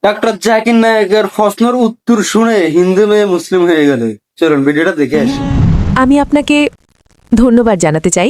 Doctor Zakir নায়কের প্রশ্নের উত্তর শুনে হিন্দু মেয়ে মুসলিম হয়ে গেল। চলুন ভিডিওটা দেখে আসি। আমি আপনাকে ধন্যবাদ জানাতে চাই।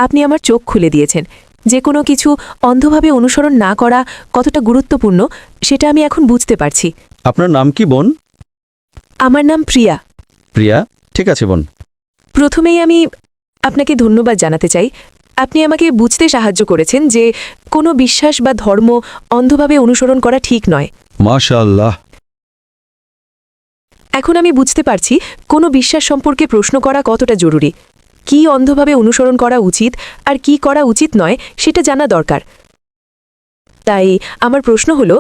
আপনি আমার চোখ খুলে দিয়েছেন। যে কোনো কিছু অন্ধভাবে অনুসরণ না করা কতটা গুরুত্বপূর্ণ সেটা আমি এখন বুঝতে পারছি। আপনার নাম কি বোন? আমার নাম প্রিয়া। প্রিয়া, ঠিক আছে বোন। প্রথমেই আমি আপনাকে ধন্যবাদ জানাতে চাই। আপনি আমাকে বুঝতে সাহায্য করেছেন যে কোনো বিশ্বাস বা ধর্ম অন্ধভাবে অনুসরণ করা ঠিক নয়। মাশাআল্লাহ। এখন আমি বুঝতে পারছি কোনো বিশ্বাস সম্পর্কে প্রশ্ন করা কতটা জরুরি। কি অন্ধভাবে অনুসরণ করা উচিত আর কি করা উচিত নয় সেটা জানা দরকার। তাই আমার প্রশ্ন হলো,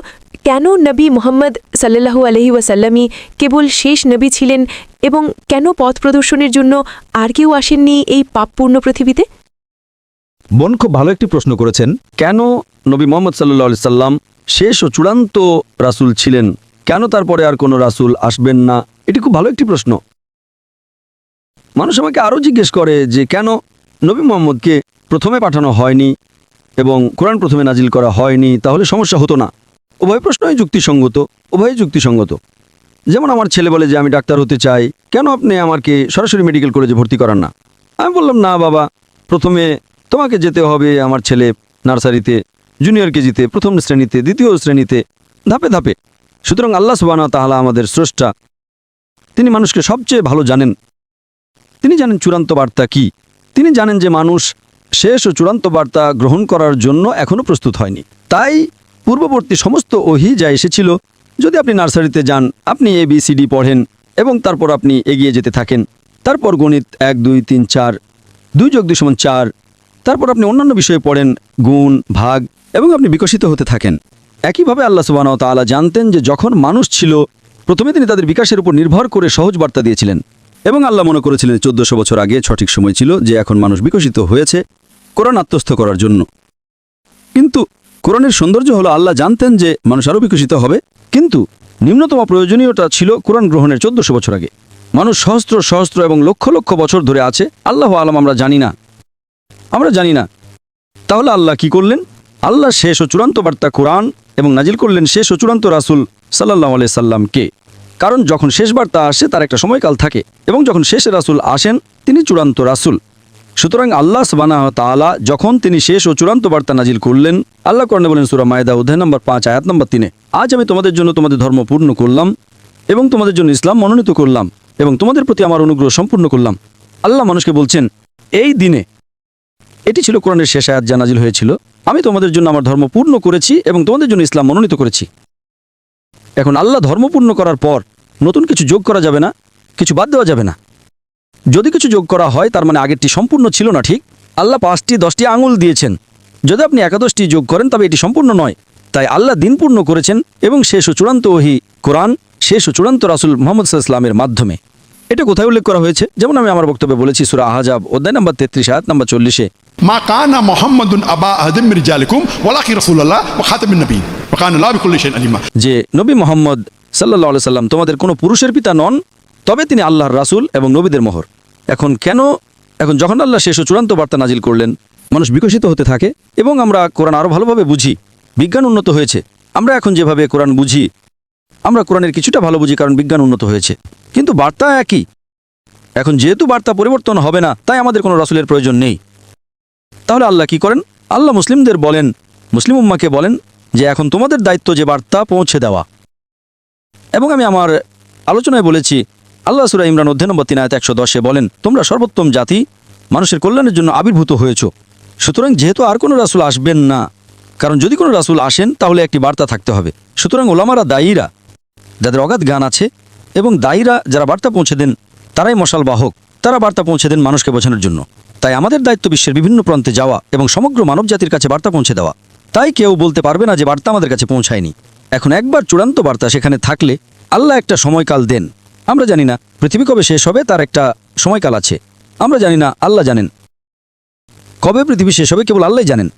কেন নবী মুহাম্মদ সাল্লাল্লাহু আলাইহি ওয়াসাল্লামই কেবল শেষ নবী ছিলেন এবং কেন পথ প্রদর্শনের জন্য আর কেউ আসেননি এই পাপপূর্ণ পৃথিবীতে? বোন খুব ভালো একটি প্রশ্ন করেছেন। কেন নবী মোহাম্মদ সাল্লাল্লাহু আলাইহি সাল্লাম শেষ ও চূড়ান্ত রাসূল ছিলেন, কেন তারপরে আর কোনো রাসূল আসবেন না? এটি খুব ভালো একটি প্রশ্ন। মানুষ আমাকে আরও জিজ্ঞেস করে যে কেন নবী মোহাম্মদকে প্রথমে পাঠানো হয়নি এবং কোরআন প্রথমে নাজিল করা হয়নি, তাহলে সমস্যা হতো না। উভয় প্রশ্নই যুক্তিসঙ্গত, উভয়ই যুক্তিসঙ্গত। যেমন আমার ছেলে বলে যে আমি ডাক্তার হতে চাই, কেন আপনি আমাকে সরাসরি মেডিকেল কলেজে ভর্তি করান না? আমি বললাম, না বাবা, প্রথমে তোমাকে যেতে হবে আমার ছেলে নার্সারিতে, জুনিয়র কেজিতে, প্রথম শ্রেণীতে, দ্বিতীয় শ্রেণীতে, ধাপে ধাপে। সুতরাং আল্লাহ সুবহানাহু ওয়া তাআলা আমাদের স্রষ্টা, তিনি মানুষকে সবচেয়ে ভালো জানেন। তিনি জানেন চূড়ান্ত বার্তা কি। তিনি জানেন যে মানুষ শেষ ও চূড়ান্ত বার্তা গ্রহণ করার জন্য এখনও প্রস্তুত হয়নি। তাই পূর্ববর্তী সমস্ত ওহী যা এসেছিল, যদি আপনি নার্সারিতে যান, আপনি ABCD পড়েন এবং তারপর আপনি এগিয়ে যেতে থাকেন, তারপর গণিত 1 2 3 4, 2 + 2 = 4, তারপর আপনি অন্যান্য বিষয়ে পড়েন, গুণ, ভাগ, এবং আপনি বিকশিত হতে থাকেন। একইভাবে আল্লাহ সুবহানাহু ওয়া তাআলা জানতেন যে যখন মানুষ ছিল, প্রথমে তিনি তাদের বিকাশের উপর নির্ভর করে সহজ বার্তা দিয়েছিলেন এবং আল্লাহ মনে করেছিলেন 1400 বছর আগে সঠিক সময় ছিল যে এখন মানুষ বিকশিত হয়েছে কোরআন আত্মস্থ করার জন্য। কিন্তু কোরআনের সৌন্দর্য হলো আল্লাহ জানতেন যে মানুষ আরও বিকশিত হবে, কিন্তু নিম্নতম প্রয়োজনীয়তা ছিল কোরআন গ্রহণের 1400 বছর আগে। মানুষ সহস্র সহস্র এবং লক্ষ লক্ষ বছর ধরে আছে, আল্লাহ আলম আমরা জানি না। তাহলে আল্লাহ কি করলেন? আল্লাহ শেষ ও চূড়ান্ত বার্তা কোরআন এবং নাজিল করলেন শেষ ও চূড়ান্ত রাসূল সাল্লাল্লাহু আলাইহি সাল্লামকে। কারণ যখন শেষ বার্তা আসে তার একটা সময়কাল থাকে, এবং যখন শেষ রাসূল আসেন তিনি চূড়ান্ত রাসূল। সুতরাং আল্লাহ সুবহানাহু ওয়া তাআলা যখন তিনি শেষ ও চূড়ান্ত বার্তা নাজিল করলেন, আল্লাহ কোরআনে বলেন সূরা মায়েদা অধ্যায় নম্বর 5 আয়াত নম্বর 3, আজ আমি তোমাদের জন্য তোমাদের ধর্ম পূর্ণ করলাম এবং তোমাদের জন্য ইসলাম মনোনীত করলাম এবং তোমাদের প্রতি আমার অনুগ্রহ সম্পূর্ণ করলাম। আল্লাহ মানুষকে বলছেন এই দিনে, এটি ছিল কোরআনের শেষ আয়াত যা নাজিল হয়েছিল, আমি তোমাদের জন্য আমার ধর্ম পূর্ণ করেছি এবং তোমাদের জন্য ইসলাম মনোনীত করেছি। এখন আল্লাহ ধর্ম পূর্ণ করার পর নতুন কিছু যোগ করা যাবে না, কিছু বাদ দেওয়া যাবে না। যদি কিছু যোগ করা হয় তার মানে আগেরটি সম্পূর্ণ ছিল না। ঠিক আল্লাহ 5টি 10টি আঙুল দিয়েছেন, যদি আপনি একাদশটি যোগ করেন তবে এটি সম্পূর্ণ নয়। তাই আল্লাহ দিন পূর্ণ করেছেন এবং শেষ ও চূড়ান্ত ওহী কোরআন, শেষ ও চূড়ান্ত রাসূল মুহাম্মদ সাল্লাল্লাহু আলাইহি ওয়াসাল্লামের মাধ্যমে। এটা কোথায় উল্লেখ করা হয়েছে? যেমন আমি আমার বক্তব্যে বলেছি সূরা আহজাব অধ্যায় নম্বর 33 আয়াত নম্বর 40-এ, মা কানা মুহাম্মাদুন আবা আহাদিম মির রিজালিকুম ওয়ালাকিন রাসূলুল্লাহ ওয়া খাতামুন নবিয়্যিন ওয়া কানা আল্লাহু বিকুল্লি শাইইন আলিমা, যে নবী মুহাম্মদ সাল্লাল্লাহু আলাইহি সাল্লাম তোমাদের কোনো পুরুষের পিতা নন, তবে তিনি আল্লাহর রাসূল এবং নবীদের মোহর। এখন যখন আল্লাহ শেষ ও চূড়ান্ত বার্তা নাজিল করলেন, মানুষ বিকশিত হতে থাকে এবং আমরা কোরআন আরও ভালোভাবে বুঝি। বিজ্ঞান উন্নত হয়েছে, আমরা এখন যেভাবে কোরআন বুঝি, আমরা কোরআনের কিছুটা ভালো বুঝি কারণ বিজ্ঞান উন্নত হয়েছে, কিন্তু বার্তা একই। এখন যেহেতু বার্তা পরিবর্তন হবে না, তাই আমাদের কোনো রাসূলের প্রয়োজন নেই। তাহলে আল্লাহ কি করেন? আল্লাহ মুসলিমদের বলেন, মুসলিম উম্মাহকে বলেন যে এখন তোমাদের দায়িত্ব যে বার্তা পৌঁছে দেওয়া। এবং আমি আমার আলোচনায় বলেছি, আল্লাহ সূরা ইমরান অধ্যায় নম্বর 3 আয়াত 110-এ বলেন, তোমরা সর্বোত্তম জাতি, মানুষের কল্যাণের জন্য আবির্ভূত হয়েছ। সুতরাং যেহেতু আর কোনো রাসূল আসবেন না, কারণ যদি কোনো রাসূল আসেন তাহলে একটি বার্তা থাকতে হবে। সুতরাং ওলামারা, দায়ীরা, যাদের অগাধ জ্ঞান আছে, এবং দায়ীরা যারা বার্তা পৌঁছে দেন, তারাই মশাল বাহক, তারা বার্তা পৌঁছে দেন মানুষকে বোঝানোর জন্য। তাই আমাদের দায়িত্ব বিশ্বের বিভিন্ন প্রান্তে যাওয়া এবং সমগ্র মানব জাতির কাছে বার্তা পৌঁছে দেওয়া। তাই কেউ বলতে পারবে না যে বার্তা আমাদের কাছে পৌঁছায়নি। এখন একবার চূড়ান্ত বার্তা সেখানে থাকলে আল্লাহ একটা সময়কাল দেন। আমরা জানি না পৃথিবী কবে শেষ হবে, তার একটা সময়কাল আছে। আমরা জানি না, আল্লাহ জানেন কবে পৃথিবী শেষ হবে, কেবল আল্লাহই জানেন।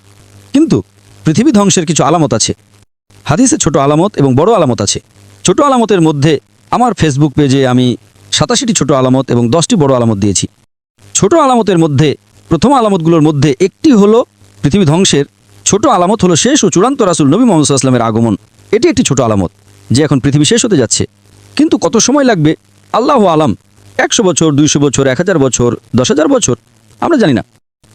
কিন্তু পৃথিবী ধ্বংসের কিছু আলামত আছে। হাদিসে ছোট আলামত এবং বড় আলামত আছে। ছোট আলামতের মধ্যে আমার ফেসবুক পেজে আমি 87টি ছোট আলামত এবং 10টি বড় আলামত দিয়েছি। ছোট আলামতের মধ্যে প্রথম আলামতগুলোর মধ্যে একটি হলো পৃথিবী ধ্বংসের ছোট আলামত হলো শেষ ও চূড়ান্ত রাসূল নবী মুহাম্মদ সাল্লাল্লাহু আলাইহি ওয়াসাল্লামের আগমন। এটি একটি ছোট আলামত। যে এখন পৃথিবী শেষ হতে যাচ্ছে, কিন্তু কত সময় লাগবে আল্লাহ আলাম। 100 বছর, 200 বছর, 1000 বছর, 10,000 বছর, আমরা জানি না।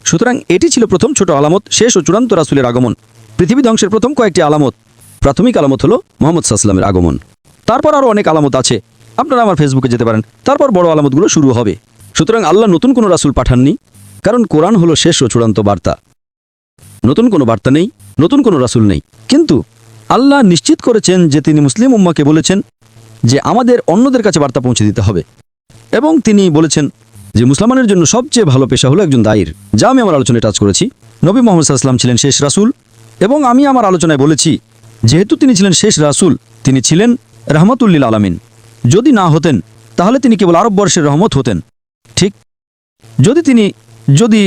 সুতরাং এটি ছিল প্রথম ছোট আলামত, শেষ ও চূড়ান্ত রাসূলের আগমন। পৃথিবী ধ্বংসের প্রথম কয়েকটি আলামত, প্রাথমিক আলামত হলো মুহাম্মদ সাল্লাল্লাহু আলাইহি ওয়াসাল্লামের আগমন। তারপর আরও অনেক আলামত আছে, আপনারা আমার ফেসবুকে যেতে পারেন। তারপর বড় আলামতগুলো শুরু হবে। সুতরাং আল্লাহ নতুন কোনো রাসূল পাঠাননি, কারণ কোরআন হলো শেষ ও চূড়ান্ত বার্তা। নতুন কোনো বার্তা নেই, নতুন কোনো রাসূল নেই। কিন্তু আল্লাহ নিশ্চিত করেছেন যে তিনি মুসলিম উম্মাহকে বলেছেন যে আমাদের অন্যদের কাছে বার্তা পৌঁছে দিতে হবে, এবং তিনি বলেছেন যে মুসলমানের জন্য সবচেয়ে ভালো পেশা হলো একজন দায়ীর, যা আমি আমার আলোচনায় টাচ করেছি। নবী মুহাম্মদ সাল্লাল্লাহু আলাইহি ওয়াসাল্লাম ছিলেন শেষ রাসূল, এবং আমি আমার আলোচনায় বলেছি যেহেতু তিনি ছিলেন শেষ রাসূল, তিনি ছিলেন রাহমাতুল লিল আলামিন। যদি না হতেন তাহলে তিনি কেবল আরববর্ষের রহমত হতেন। ঠিক, যদি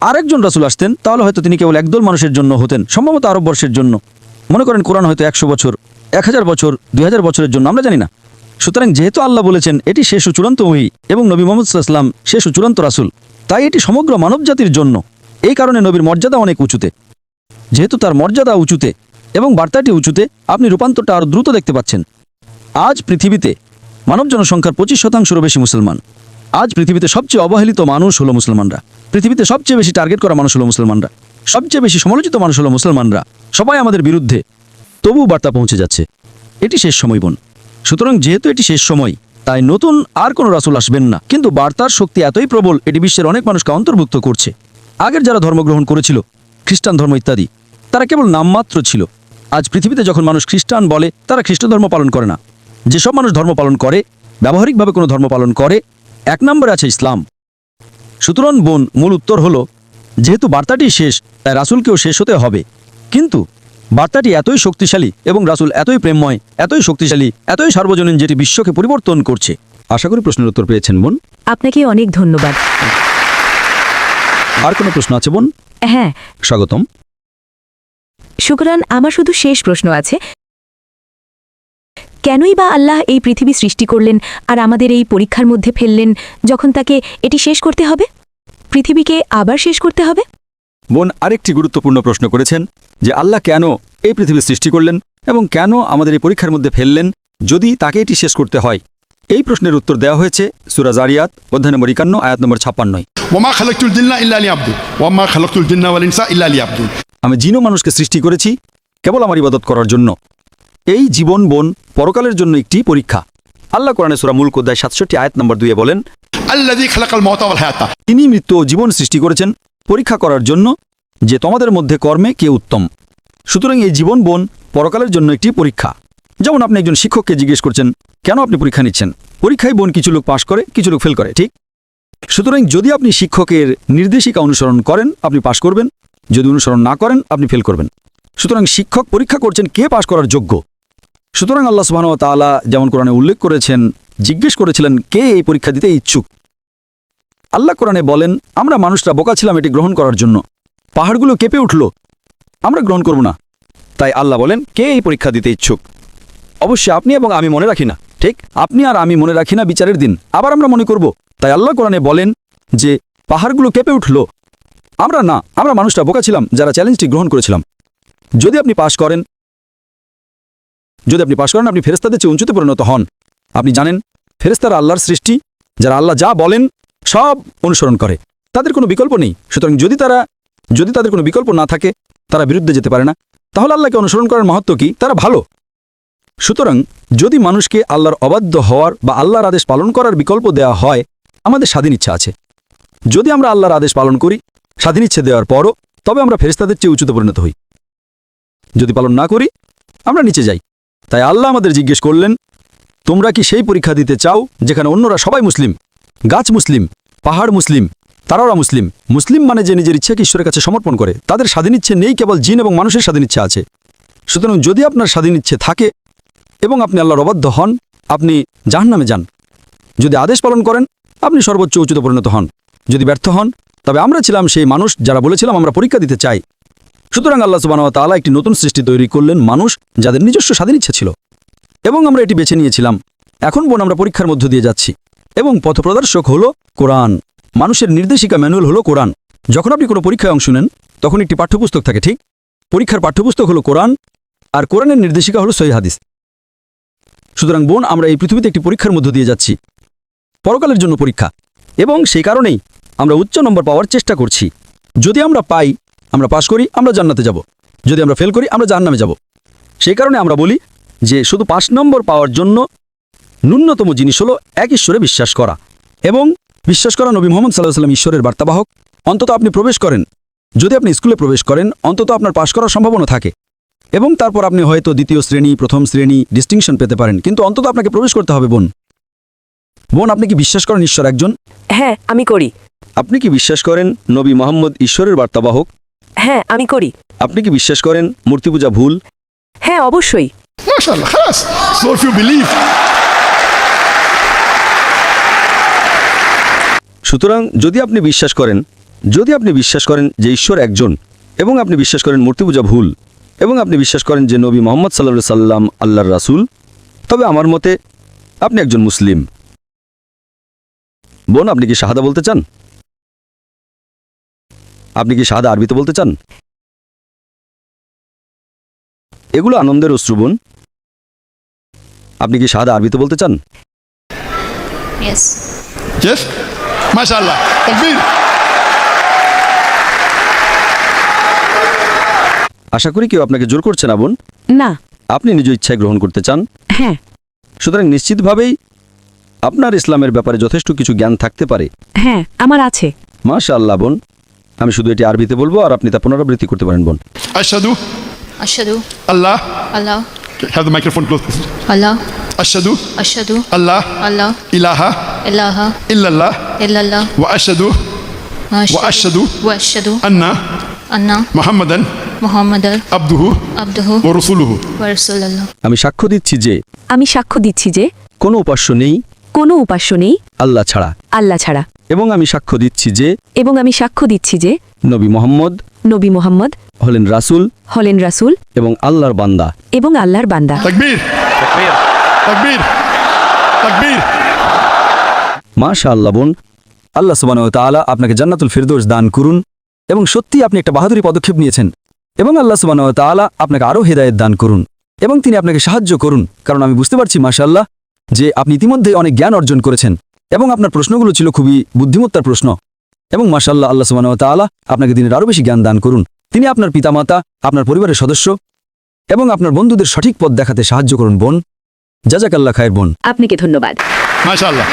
আরেকজন রাসূল আসতেন তাহলে হয়তো তিনি কেবল একদল মানুষের জন্য হতেন, সম্ভবত আরববর্ষের জন্য। মনে করেন কোরআন হয়তো 100 বছর, 1000 বছর, 2000 বছরের জন্য, আমরা জানি না। সুতরাং যেহেতু আল্লাহ বলেছেন এটি শেষ ও চূড়ান্ত ওহী এবং নবী মুহাম্মদ সাল্লাল্লাহু আলাইহি ওয়াসাল্লাম শেষ ও চূড়ান্ত রাসূল, তাই এটি সমগ্র মানবজাতির জন্য। এই কারণে নবীর মর্যাদা অনেক উঁচুতে। যেহেতু তার মর্যাদা উঁচুতে এবং বার্তাটি উঁচুতে, আপনি রূপান্তরটা আরও দ্রুত দেখতে পাচ্ছেন। আজ পৃথিবীতে মানব জনসংখ্যার 25%-রও বেশি মুসলমান। আজ পৃথিবীতে সবচেয়ে অবহেলিত মানুষ হলো মুসলমানরা। পৃথিবীতে সবচেয়ে বেশি টার্গেট করা মানুষ হলো মুসলমানরা। সবচেয়ে বেশি সমালোচিত মানুষ হলো মুসলমানরা। সবাই আমাদের বিরুদ্ধে, তবুও বার্তা পৌঁছে যাচ্ছে। এটি শেষ সময় বোন। সুতরাং যেহেতু এটি শেষ সময়, তাই নতুন আর কোনো রাসূল আসবেন না। কিন্তু বার্তার শক্তি এতই প্রবল, এটি বিশ্বের অনেক মানুষকে অন্তর্ভুক্ত করছে। আগের যারা ধর্মগ্রহণ করেছিল, খ্রিস্টান ধর্ম ইত্যাদি, তারা কেবল নামমাত্র ছিল। আজ পৃথিবীতে যখন মানুষ খ্রিস্টান বলে, তারা খ্রিস্ট ধর্ম পালন করে না। যেসব মানুষ ধর্ম পালন করে, ব্যবহারিকভাবে কোনো ধর্ম পালন করে, 1 নম্বরে আছে ইসলাম। সুতরাং বোন, মূল উত্তর হলো যেহেতু বার্তাটি শেষ, তাই রাসূলকেও শেষ হতে হবে। কিন্তু বার্তাটি এতই শক্তিশালী এবং রাসূল এতই প্রেমময়, এতই শক্তিশালী, এতই সার্বজনীন, যেটি বিশ্বকে পরিবর্তন করছে। আশা করি প্রশ্নের উত্তর পেয়েছেন বোন। আপনাকে অনেক ধন্যবাদ। আর কোনো প্রশ্ন আছে বোন? হ্যাঁ, স্বাগতম। শুকরান। আমার শুধু শেষ প্রশ্ন আছে, কেনই বা আল্লাহ এই পৃথিবী সৃষ্টি করলেন আর আমাদের এই পরীক্ষার মধ্যে ফেললেন, যখন তাকে এটি শেষ করতে হবে, পৃথিবীকে আবার শেষ করতে হবে? বোন আরেকটি গুরুত্বপূর্ণ প্রশ্ন করেছেন যে আল্লাহ কেন এই পৃথিবী সৃষ্টি করলেন এবং কেন আমাদের এই পরীক্ষার মধ্যে ফেললেন যদি তাকে এটি শেষ করতে হয়। এই প্রশ্নের উত্তর দেওয়া হয়েছে সূরা জারিয়াত অধ্যায় নম্বর 51 আয়াত নম্বর 56। ওয়ামা খালাকতুল জিন্না ইল্লা লিয়াবুদুন ওয়ামা খালাকতুল জিন্না ওয়াল ইনসা ইল্লা লিয়াবুদুন। আমি জিন ও মানুষকে সৃষ্টি করেছি কেবল আমার ইবাদত করার জন্য। এই জীবন বোন পরকালের জন্য একটি পরীক্ষা। আল্লাহ কোরআনে সূরা মুলক অধ্যায় 67 আয়াত নম্বর 2 বলেন, আল্লাযী খালাকাল মাউতা ওয়াল হায়াতা। তিনি মৃত্যু ও জীবন সৃষ্টি করেছেন পরীক্ষা করার জন্য যে তোমাদের মধ্যে কর্মে কে উত্তম। সুতরাং এই জীবন বোন পরকালের জন্য একটি পরীক্ষা। যেমন আপনি একজন শিক্ষককে জিজ্ঞেস করছেন কেন আপনি পরীক্ষা নিচ্ছেন। পরীক্ষায় বোন কিছু লোক পাশ করে, কিছু লোক ফেল করে, ঠিক? সুতরাং যদি আপনি শিক্ষকের নির্দেশিকা অনুসরণ করেন, আপনি পাশ করবেন। যদি অনুসরণ না করেন, আপনি ফেল করবেন। সুতরাং শিক্ষক পরীক্ষা করছেন কে পাশ করার যোগ্য। সুতরাং আল্লাহ সুবহানাহু ওয়া তাআলা যেমন কোরআনে উল্লেখ করেছেন, জিজ্ঞেস করেছিলেন কে এই পরীক্ষা দিতে ইচ্ছুক। আল্লাহ কোরআনে বলেন, আমরা মানুষরা বোকা ছিলাম এটি গ্রহণ করার জন্য। পাহাড়গুলো কেঁপে উঠল, আমরা গ্রহণ করব না। তাই আল্লাহ বলেন কে এই পরীক্ষা দিতে ইচ্ছুক। অবশ্যই আপনি এবং আমি মনে রাখি না, ঠিক? আপনি আর আমি মনে রাখি না বিচারের দিন, আবার আমরা মনে করব। তাই আল্লাহ কোরআনে বলেন যে পাহাড়গুলো কেঁপে উঠল, আমরা না, আমরা মানুষরা বোকা ছিলাম যারা চ্যালেঞ্জটি গ্রহণ করেছিলাম। যদি আপনি পাশ করেন, আপনি ফেরেশতাদের চেয়ে উঁচুতে পরিণত হন। আপনি জানেন ফেরেশতারা আল্লাহর সৃষ্টি, যারা আল্লাহ যা বলেন সব অনুসরণ করে, তাদের কোনো বিকল্প নেই। সুতরাং যদি তাদের কোনো বিকল্প না থাকে, তারা বিরুদ্ধে যেতে পারে না, তাহলে আল্লাহকে অনুসরণ করার মাহাত্ম্য কি? তারা ভালো। সুতরাং যদি মানুষকে আল্লাহর অবাধ্য হওয়ার বা আল্লাহর আদেশ পালন করার বিকল্প দেওয়া হয়, আমাদের স্বাধীন ইচ্ছা আছে। যদি আমরা আল্লাহর আদেশ পালন করি স্বাধীন ইচ্ছে দেওয়ার পরও, তবে আমরা ফেরেশতাদের চেয়ে উঁচুতে পরিণত হই। যদি পালন না করি, আমরা নিচে যাই। তাই আল্লাহ আমাদের জিজ্ঞেস করলেন, তোমরা কি সেই পরীক্ষা দিতে চাও যেখানে অন্যরা সবাই মুসলিম, গাছ মুসলিম, পাহাড় মুসলিম, তারাওরা মুসলিম। মুসলিম মানে যে নিজের ইচ্ছাকে ঈশ্বরের কাছে সমর্পণ করে। তাদের স্বাধীন ইচ্ছে নেই, কেবল জিন এবং মানুষের স্বাধীন ইচ্ছা আছে। সুতরাং যদি আপনার স্বাধীন ইচ্ছে থাকে এবং আপনি আল্লাহর অবাধ্য হন, আপনি জাহান্নামে যান। যদি আদেশ পালন করেন, আপনি সর্বোচ্চ উচ্চতে পরিণত হন। যদি ব্যর্থ হন, তবে আমরা ছিলাম সেই মানুষ যারা বলেছিলাম আমরা পরীক্ষা দিতে চাই। সুতরাং আল্লাহ সুবহানাহু ওয়া তাআলা একটি নতুন সৃষ্টি তৈরি করলেন, মানুষ যাদের নিজস্ব স্বাধীন ইচ্ছা ছিল, এবং আমরা এটি বেছে নিয়েছিলাম। এখন বোন আমরা পরীক্ষার মধ্য দিয়ে যাচ্ছি, এবং পথপ্রদর্শক হলো কোরআন। মানুষের নির্দেশিকা ম্যানুয়াল হলো কোরআন। যখন আপনি কোনো পরীক্ষায় অংশ নেন, তখন একটি পাঠ্যপুস্তক থাকে, ঠিক? পরীক্ষার পাঠ্যপুস্তক হলো কোরআন, আর কোরআনের নির্দেশিকা হলো সহিহ হাদিস। সুতরাং বোন, আমরা এই পৃথিবীতে একটি পরীক্ষার মধ্য দিয়ে যাচ্ছি, পরকালের জন্য পরীক্ষা, এবং সেই কারণেই আমরা উচ্চ নম্বর পাওয়ার চেষ্টা করছি। যদি আমরা পাই, আমরা পাশ করি, আমরা জান্নাতে যাব। যদি আমরা ফেল করি, আমরা জাহান্নামে যাব। সেই কারণে আমরা বলি যে শুধু 5 নম্বর পাওয়ার জন্য ন্যূনতম জিনিস হলো এক ঈশ্বরে বিশ্বাস করা, এবং বিশ্বাস করা নবী মুহাম্মদ সাল্লাল্লাহু আলাইহি ওয়াসাল্লাম ঈশ্বরের বার্তাবাহক। অন্তত আপনি প্রবেশ করেন, যদি আপনি স্কুলে প্রবেশ করেন, অন্তত আপনার পাশ করার সম্ভাবনা থাকে, এবং তারপর আপনি হয়তো দ্বিতীয় শ্রেণী, প্রথম শ্রেণী ডিস্টিংশন পেতে পারেন, কিন্তু অন্তত আপনাকে প্রবেশ করতে হবে। বোন, আপনি কি বিশ্বাস করেন ঈশ্বর একজন? হ্যাঁ, আমি করি। আপনি কি বিশ্বাস করেন নবী মুহাম্মদ ঈশ্বরের বার্তাবাহক? হ্যাঁ, আমি করি। আপনি কি বিশ্বাস করেন মূর্তি পূজা ভুল? হ্যাঁ, অবশ্যই। MashaAllah, خلاص. So if you believe, সুতরাং যদি আপনি বিশ্বাস করেন যে ঈশ্বর একজন, এবং আপনি বিশ্বাস করেন মূর্তি পূজা ভুল, এবং আপনি বিশ্বাস করেন যে নবী মুহাম্মদ সাল্লাল্লাহু আলাইহি সাল্লাম আল্লাহর রাসূল, তবে আমার মতে আপনি একজন মুসলিম। বোন, আপনি কি শাহাদা বলতে চান? আপনি কি শাহাদা আরবিতে বলতে চান? এগুলো আনন্দের অশ্রু বোন। আপনি কি শাহাদা আরবিতে বলতে চান? Yes. yes, MashaAllah. Takbir. আশা করি কেউ আপনাকে জোর করছে না বোন। না। আপনি নিজ ইচ্ছায় গ্রহণ করতে চান। হ্যাঁ। সুতরাং নিশ্চিতভাবেই আপনার ইসলামের ব্যাপারে যথেষ্ট কিছু জ্ঞান থাকতে পারে। হ্যাঁ, আমার আছে। মাশাআল্লাহ বোন, আমি শুধু এটি আরবিতে বলবো আর আপনি তা পুনরাবৃত্তি করতে পারেন বোন। Ashhadu Ashhadu Allah. Allah Have the microphone close, please. Allah Ashhadu Ashhadu Allah Allah ilaha ilaha illallah illallah wa ashhadu وأشهد وأشهد أن محمدا মুহাম্মাদান abduhu আবদুহু wa rasuluhu. ওয়া রাসূলুল্লাহ। আমি সাক্ষ্য দিচ্ছি যে আমি সাক্ষ্য দিচ্ছি যে কোনো উপাস্য নেই কোনো উপাস্য নেই আল্লাহ ছাড়া, আল্লাহ ছাড়া, এবং আমি সাক্ষ্য দিচ্ছি যে এবং আমি সাক্ষ্য দিচ্ছি যে নবী মুহাম্মদ হলেন রাসূল এবং আল্লাহর বান্দা। এবং আল্লাহর বান্দা। Takbir. Takbir. Takbir. Takbir. মাশাআল্লাহ বোন, আল্লাহ সুবহানাহু ওয়া তাআলা আপনাকে জান্নাতুল ফিরদৌস দান করুন, এবং সত্যি আপনি একটা বাহাদুরি পদক্ষেপ নিয়েছেন, এবং আল্লাহ সুবহানাহু ওয়া তাআলা আপনাকে আরও হেদায়েত দান করুন, এবং তিনি আপনাকে সাহায্য করুন। কারণ আমি বুঝতে পারছি মাশাআল্লাহ যে আপনি ইতিমধ্যে অনেক জ্ঞান অর্জন করেছেন, এবং আপনার প্রশ্নগুলো ছিল খুবই বুদ্ধিমত্তার প্রশ্ন, এবং মাশাআল্লাহ আল্লাহ সুবহানাহু ওয়া তাআলা আপনাকে দিনের আরও বেশি জ্ঞান দান করুন। তিনি আপনার পিতামাতা, আপনার পরিবারের সদস্য এবং আপনার বন্ধুদের সঠিক পথ দেখাতে সাহায্য করুন বোন। জাযাকাল্লাহ খায়ের বোন। আপনাকে ধন্যবাদ। MashaAllah.